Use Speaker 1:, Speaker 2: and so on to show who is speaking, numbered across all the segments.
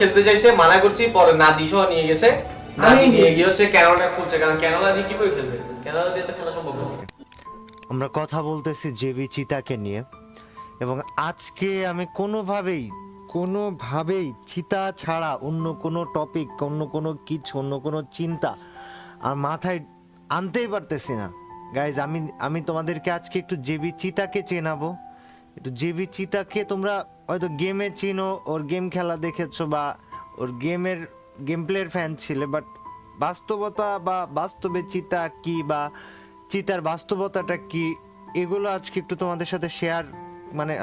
Speaker 1: খেলতে চাইছে, মানা করছি, পরে নাদি সহ নিয়ে গেছে। নাদি নিয়ে গিয়ে হচ্ছে ক্যানোলা খুলছে, কারণ ক্যানোলা দিয়ে কি করে খেলবে, ক্যানোলা দিয়ে তো খেলা সম্ভব না।
Speaker 2: আমরা কথা বলতেছি জেবি চিতাকে নিয়ে, এবং আজকে আমি কোনোভাবেই চিতা ছাড়া অন্য কোনো টপিক, অন্য কোনো কিছু, অন্য কোনো চিন্তা আর মাথায় আনতেই পারতেছি না। গাইজ, আমি তোমাদেরকে আজকে একটু জেবি চিতাকে চেনাবো। একটু জেবি চিতাকে তোমরা হয়তো গেমে চিনো, ওর গেম খেলা দেখেছো বা ওর গেম প্লের ফ্যান ছিলে, বাট বাস্তবতা বা বাস্তবে চিতা কি বা চিতার বাস্তবতাটা কি, এগুলো আজকে একটু তোমাদের সাথে শেয়ার, মানে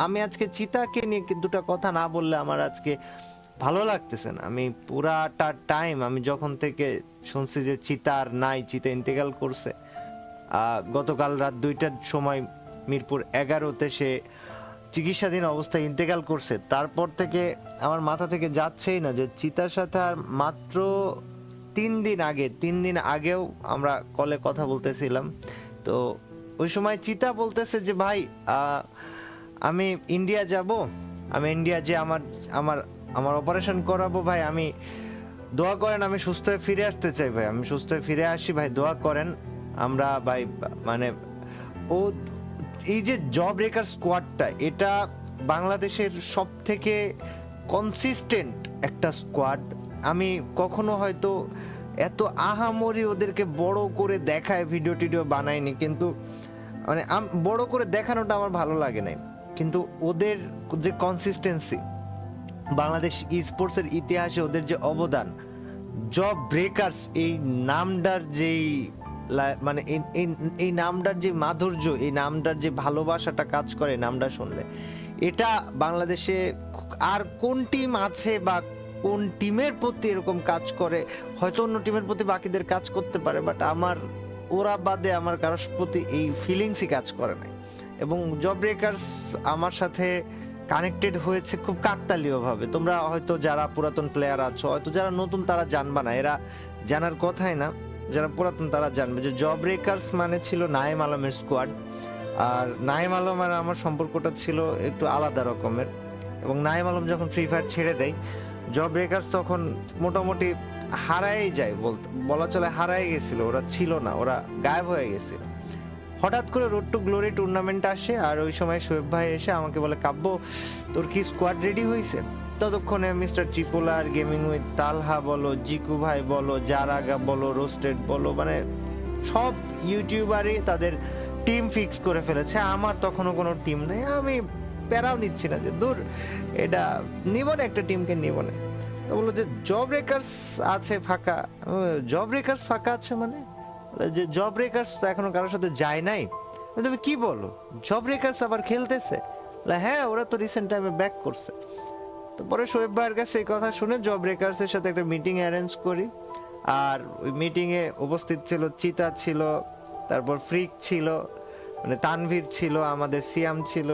Speaker 2: আমি আজকে চিতাকে নিয়ে দুটা কথা না বললে আমার আজকে ভালো লাগতেছে না। আমি পুরাটা টাইম, আমি যখন থেকে শুনছি যে চিতা আর নাই, চিতা ইন্তেকাল করছে গতকাল রাত 2টার সময় মিরপুর 11-তে সে চিকিৎসাধীন অবস্থায় ইন্তেকাল করছে, তারপর থেকে আমার মাথা থেকে যাচ্ছেই না যে চিতার সাথে আর মাত্র 3 দিন আগেও আমরা কলে কথা বলতেছিলাম। তো ওই সময় চিতা বলতেছে যে ভাই, আমি ইন্ডিয়া যাব, আমি ইন্ডিয়া যে আমার আমার আমার অপারেশন করাবো ভাই, আমি দোয়া করেন, আমি সুস্থ হয়ে ফিরে আসতে চাই ভাই, আমি সুস্থ হয়ে ফিরে আসি ভাই, দোয়া করেন। আমরা ভাই মানে ও এই যে জব ব্রেকার স্কোয়াডটা, এটা বাংলাদেশের সব থেকে কনসিস্টেন্ট একটা স্কোয়াড। আমি কখনো হয়তো এত আহামরি ওদেরকে বড় করে দেখায় ভিডিও টিডিও বানাইনি, কিন্তু মানে বড় করে দেখানোটা আমার ভালো লাগে না, কিন্তু ওদের যে কনসিস্টেন্সি, বাংলাদেশ ই স্পোর্টসের ইতিহাসে ওদের যে অবদান, জব ব্রেকার্স এই নামটার যেই মানে এই নামটার যে মাধুর্য, এই নামটার যে ভালোবাসাটা কাজ করে নামটা শুনলে, এটা বাংলাদেশে আর কোন টিম আছে বা কোন টিমের প্রতি এরকম কাজ করে? হয়তো অন্য টিমের প্রতি বাকিদের কাজ করতে পারে, বাট আমার ওরা বাদে আমার কারোর প্রতি এই ফিলিংসই কাজ করে নাই। এবং জব ব্রেকার্স আমার সাথে কানেক্টেড হয়েছে খুব কাকতালীয় ভাবে। তোমরা হয়তো যারা পুরাতন প্লেয়ার আছো, হয়তো যারা নতুন তারা জানবা না, এরা জানার কথাই না, যারা পুরাতন তারা জানবে যে জব ব্রেকার্স মানে ছিল নাইম আলমের স্কোয়াড। আর নাইম আলম আর আমার সম্পর্কটা ছিল একটু আলাদা রকমের, এবং নাইম আলম যখন ফ্রি ফায়ার ছেড়ে দেয়, জব ব্রেকার্স তখন মোটামুটি হারাই যায়, বলা চলে হারাই গেছিল, ওরা ছিল না, ওরা গায়েব হয়ে গেছিল। হঠাৎ করে রোড টু গ্লোরি টুর্নামেন্ট আসে, আর ওই সময় শোয়েব ভাই এসে আমাকে বলে, কাব্য তোর কি স্কোয়াড রেডি হয়েছে? ততক্ষণে মিস্টার চিপোলার, গেমিং উইথ তালহা বলো, জিকু ভাই বলো, জারাগা বলো, রোস্টেড বলো, মানে সব ইউটিউবারই তাদের টিম ফিক্স করে ফেলেছে। আমার তখনও কোনো টিম নেই, আমি প্যারাও নিচ্ছি না যে দূর, এটা নিব না, একটা টিমকে নিব না। তো বললো যে জব ব্রেকার্স আছে ফাঁকা। জব ব্রেকার্স ফাঁকা আছে মানে? যে জব ব্রেকার্স তো এখনো কারোর সাথে যায় নাই। তুমি কি বলো, জব ব্রেকার্স আবার খেলতেছে? হ্যাঁ, ওরা তো রিসেন্ট টাইমে ব্যাক করছে। তো পরে শোয়েব ভাইয়ের কাছে এই কথা শুনে জব ব্রেকার্স এর সাথে একটা মিটিং অ্যারেঞ্জ করি, আর ওই মিটিং এ উপস্থিত ছিল চিতা ছিল, তারপর ফ্রিক ছিল, মানে তানভীর ছিল, আমাদের সিয়াম ছিল,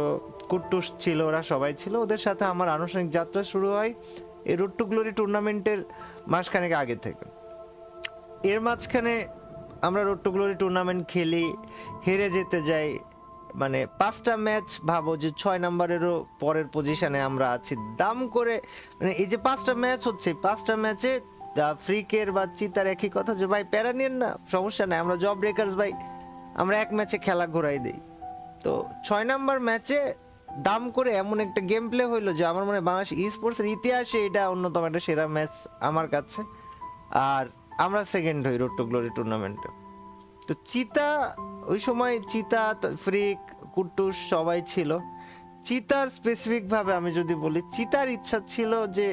Speaker 2: কুট্টুস ছিল, ওরা সবাই ছিল। ওদের সাথে আমার আনুষ্ঠানিক যাত্রা শুরু হয় এই রোড টু গ্লোরি টুর্নামেন্টের মাসখানেক আগে থেকে। এর মাঝখানে আমরা রোড টু গ্লোরি টুর্নামেন্ট খেলি, হেরে যেতে যাই, মানে 5টা ম্যাচ, ভাবো যে 6 নম্বরেরও পরের পজিশনে আমরা আছি দাম করে। মানে এই যে 5টা ম্যাচ হচ্ছে, 5টা ম্যাচে ফ্রিকের বা চিতার একই কথা যে ভাই প্যারা নিয়েন না, সমস্যা নাই, আমরা জব ব্রেকার্স ভাই, আমরা এক ম্যাচে খেলা ঘোরাই দিই। তো 6 নাম্বার ম্যাচে দাম করে এমন একটা গেম প্লে হইলো যে আমার মনে হয় বাংলাদেশ ই স্পোর্টসের ইতিহাসে এটা অন্যতম একটা সেরা ম্যাচ আমার কাছে। আর আমরা সেকেন্ড হই রোড টু গ্লোরি টুর্নামেন্টে। তো চিতা, ওই সময় চিতা, ফ্রিক, কুট্টুস সবাই ছিল। চিতার স্পেসিফিক ভাবে আমি যদি বলি, চিতার ইচ্ছা ছিল যে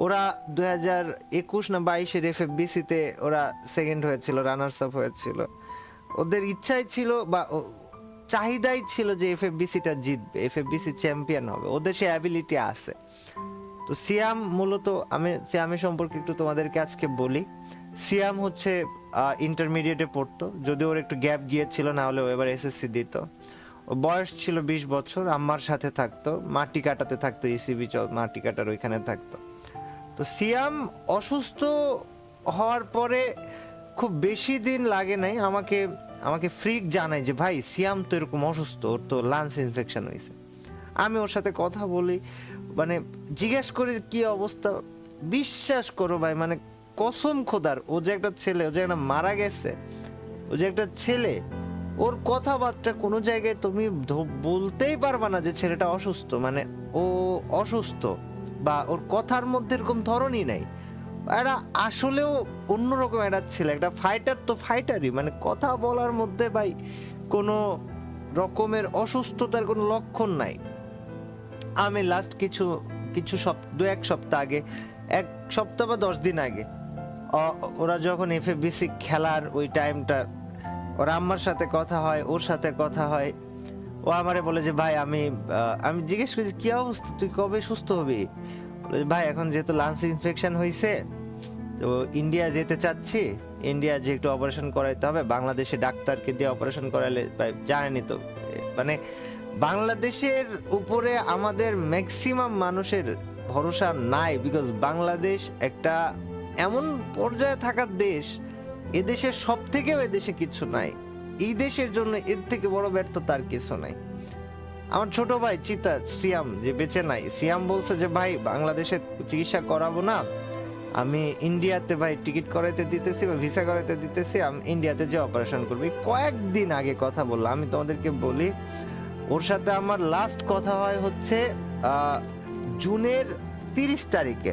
Speaker 2: ওরা 2021 না 22-এর FFBC তে ওরা সেকেন্ড হয়েছিল, রানার্স আপ হয়েছিল। ওদের ইচ্ছাই ছিল বা চাহিদাই ছিল যে FFBC-টা জিতবে, FFBC চ্যাম্পিয়ন হবে, ওদের সে অ্যাবিলিটি আছে। তো সিয়াম মূলত, আমি সিয়ামের সম্পর্কে একটু তোমাদেরকে আজকে বলি। সিয়াম হচ্ছে ইন্টারমিডিয়েটে পড়তো, যদি ওর একটু গ্যাপ গিয়েছিল, না হলে ও এবার SSC দিত। ও বয়স ছিল 20 বছর, আম্মার সাথে থাকতো, মাটি কাটাতে থাকতো, ECB মাটি কাটার ওইখানে থাকতো। তো সিয়াম অসুস্থ হওয়ার পরে খুব বেশি দিন লাগে নাই, আমাকে ফ্রিক জানায় যে ভাই সিয়াম তো এরকম অসুস্থ, ওর তো লাংস ইনফেকশন হয়েছে। আমি ওর সাথে কথা বলি, মানে জিজ্ঞেস করি কি অবস্থা। বিশ্বাস করো ভাই, মানে কসম খোদার, ও যে একটা ছেলে, ও যে একটা মারা গেছে, ও যে একটা ছেলে, ওর কথাবার্তা কোনো জায়গায় তুমি বলতেই পারবা না যে ছেলেটা অসুস্থ, মানে ও অসুস্থ, বা ওর কথার মধ্যে এরকম ধরনই নাই। এরা আসলেও অন্যরকম একটা ছেলে, একটা ফাইটার তো ফাইটারই, মানে কথা বলার মধ্যে ভাই কোনো রকমের অসুস্থতার কোনো লক্ষণ নাই। আমি লাস্ট কিছু কিছু দু এক সপ্তাহ আগে, 1 সপ্তাহ বা 10 দিন আগে, ওরা যখন এফএফবিসি খেলার ওই টাইমটা, ওর আম্মার সাথে কথা হয়, ওর সাথে কথা হয়। ও আমারে বলে যে ভাই আমি জিজ্ঞেস করি কি অবস্থা, তুই কবে সুস্থ হবি? বলে যে ভাই এখন যেহেতু লাংস ইনফেকশন হয়েছে তো ইন্ডিয়া যেতে চাচ্ছি, ইন্ডিয়া যে একটু অপারেশন করাইতে হবে, বাংলাদেশে ডাক্তারকে দিয়ে অপারেশন করালে ভাই জানেনি তো, মানে বাংলাদেশের উপরে আমাদের ম্যাক্সিমাম মানুষের ভরসা নাই, বিকজ বাংলাদেশ একটা এমন পর্যায়ে থাকার দেশ, এদেশের সব থেকেও এদেশে কিছু নাই, এই দেশের জন্য এর থেকে বড় ব্যর্থতা আর কিছু নাই। আমার ছোট ভাই চিতা সিয়াম যে বেঁচে নাই, সিয়াম বলছে যে ভাই বাংলাদেশে চিকিৎসা করাবো না, আমি ইন্ডিয়াতে ভাই টিকিট করাইতে দিতেছি বা ভিসা করাইতে দিতেছি, আমি ইন্ডিয়াতে যে অপারেশন করবি। কয়েকদিন আগে কথা বললাম, আমি তোমাদেরকে বলি, ওর সাথে আমার লাস্ট কথা হয় হচ্ছে জুনের 30 তারিখে।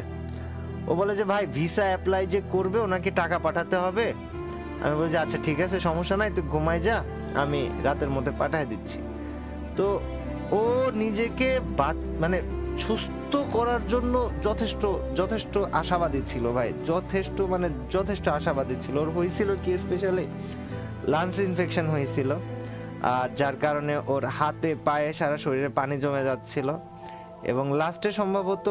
Speaker 2: ও বলে যে ভাই ভিসা অ্যাপ্লাই যে করবে ওনাকে টাকা পাঠাতে হবে। আমি বলি যে আচ্ছা ঠিক আছে, সমস্যা নাই, তুই ঘুমাই যা, আমি রাতের মধ্যে পাঠিয়ে দিচ্ছি। তো ও নিজেকে মানে সুস্থ করার জন্য যথেষ্ট আশাবাদী ছিল ভাই, যথেষ্ট আশাবাদী ছিল। ওর হয়েছিল কি স্পেশালি লাংস ইনফেকশন হয়েছিল, আর যার কারণে ওর হাতে পায়ে সারা শরীরে পানি জমে যাচ্ছিল, এবং লাস্টে সম্ভবত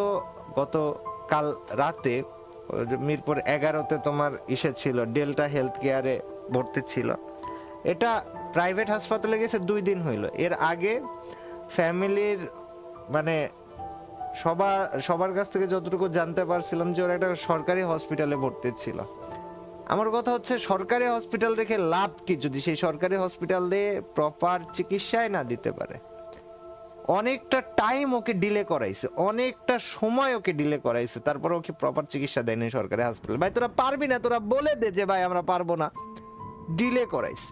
Speaker 2: গতকাল রাতে মিরপুর 11-তে তোমার ছিল, ডেল্টা হেলথ কেয়ারে ভর্তি ছিল। এটা প্রাইভেট হাসপাতালে গেছে 2 দিন হইল। এর আগে ফ্যামিলির মানে সবার কাছ থেকে যতটুকু জানতে পারছিলাম যে ওরা একটা সরকারি হসপিটালে ভর্তি ছিল। আমার কথা হচ্ছে সরকারি হসপিটাল রেখে লাভ কি যদি সেই সরকারি হসপিটাল দিয়ে প্রপার চিকিৎসায় না দিতে পারে। অনেকটা টাইম ওকে ডিলে করাইছে, অনেকটা সময় ওকে ডিলে করাইছে, তারপর ওকে প্রপার চিকিৎসা দেয়নি সরকারি হসপিটাল। ভাই তোরা পারবি না, তোরা বলে দে যে ভাই আমরা পারবো না, ডিলে করাইছে,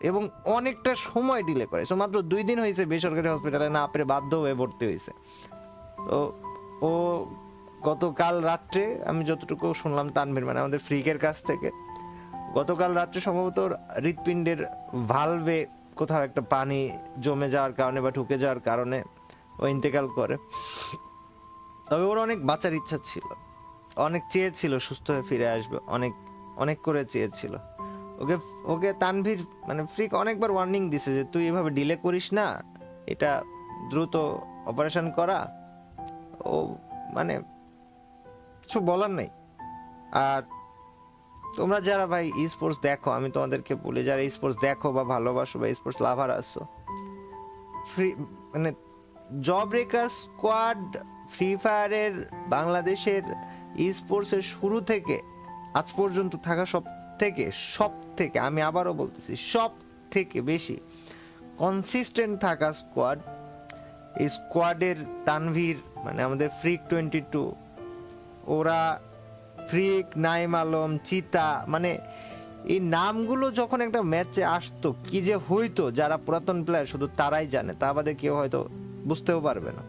Speaker 2: এবং অনেকটা সময় ডিলে করাইছে। মাত্র 2 দিন হয়েছে বেসরকারি হসপিটালে না পেরে বাধ্য হয়ে ভর্তি হয়েছে। তো ও গতকাল রাত্রে, আমি যতটুকু শুনলাম তানভীর মানে আমাদের ফ্রিকের কাছ থেকে, গতকাল রাত্রে সম্ভবত হৃৎপিণ্ডের ভালভে কোথাও একটা পানি জমে যাওয়ার কারণে বা ঢুকে যাওয়ার কারণে ও ইন্তেকাল করে। তবে ওর অনেক বাঁচার ইচ্ছা ছিল, অনেক চেয়েছিল সুস্থ হয়ে ফিরে আসবে, অনেক অনেক করে চেয়েছিল। ওকে তানভীর মানে ফ্রিক অনেকবার ওয়ার্নিং দিছে যে তুই এভাবে ডিলে করিস না, এটা দ্রুত অপারেশন করা। ও মানে কিছু বলার নেই। আর তোমরা যারা ভাই স্পোর্টস দেখো, আমি তোমাদেরকে বলি, যারা স্পোর্টস দেখো বা ভালোবাসো বা স্পোর্টস লাভার আছো, মানে জব ব্রেকার স্কোয়াড ফ্রি ফায়ারের বাংলাদেশের স্পোর্টস এর শুরু থেকে আজ পর্যন্ত থাকা সব থেকে আমি আবারও বলতেছি সব থেকে বেশি কনসিস্টেন্ট থাকা স্কোয়াড, এই স্কোয়াডের তানভীর মানে আমাদের ফ্রিক 22, ওরা ফ্রিক, নাইম আলম, চিতা, মানে এই নামগুলো যখন একটা ম্যাচে আসতো কি যে হইতো, যারা পুরাতন প্লেয়ার শুধু তারাই জানে, তা বাদে কেউ হয়তো বুঝতেও পারবে না।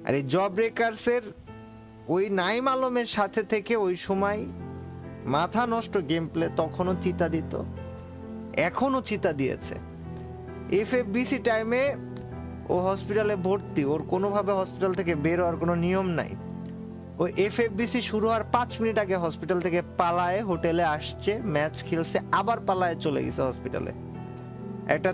Speaker 2: আর এই জব ব্রেকার্সের ওই নাইম আলমের সাথে থেকে ওই সময় মাথা নষ্ট গেম প্লে তখনও চিতা দিত, এখনো চিতা দিয়েছে। এফএফবিসি টাইমে ও হসপিটালে ভর্তি, ওর কোনোভাবে হসপিটাল থেকে বের হওয়ার কোনো নিয়ম নাই। ও এফএফবিসি শুরু হওয়ার 5 মিনিট আগে হসপিটাল থেকে পালায়ে হোটেলে আসছে, ম্যাচ খেলছে, আবার পালায়ে চলে গেছে হসপিটালে। একটা